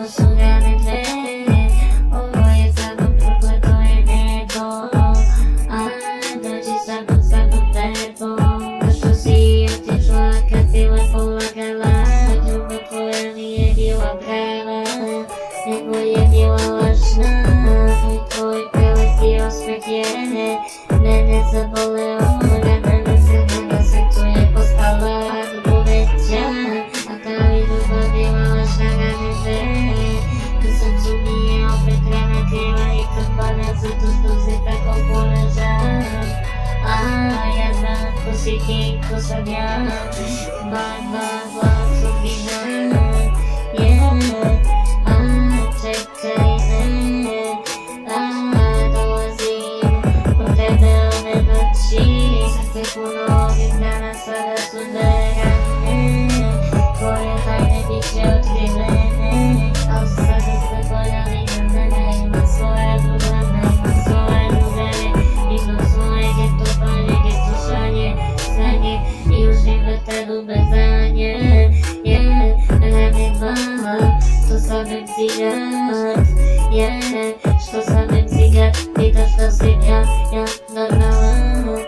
Osugane tle, ovo je zakon prokletuje nebo. A dođi svakog tebo. Zašto si otišla kad si lepo lagala? Ljubav tvoja nije bila prava, nego je bila lažna. I tvoj preleti osmeh je mene zaboleo. Rana na srcu je postala veća, a ta ljubav bila lažna ranete. U srcu mi je opet rana kriva i krvana, zato što se tako ponašam. A ja znam ko si ti, ko sam ja. Bla sudbina, čekaj me. Dolazim od tebe ove noći, srce puno ovih dana sada su rane, koje tajne bit će otkrivene. Al sada sve pojavi na mene, ima svoje drugane, ima svoje drugare, ima svoje geto palje, geto šanje, sanje i uživa te ubezanje. Što samim cigat, što samim cigat, pitaš da si ja normalan,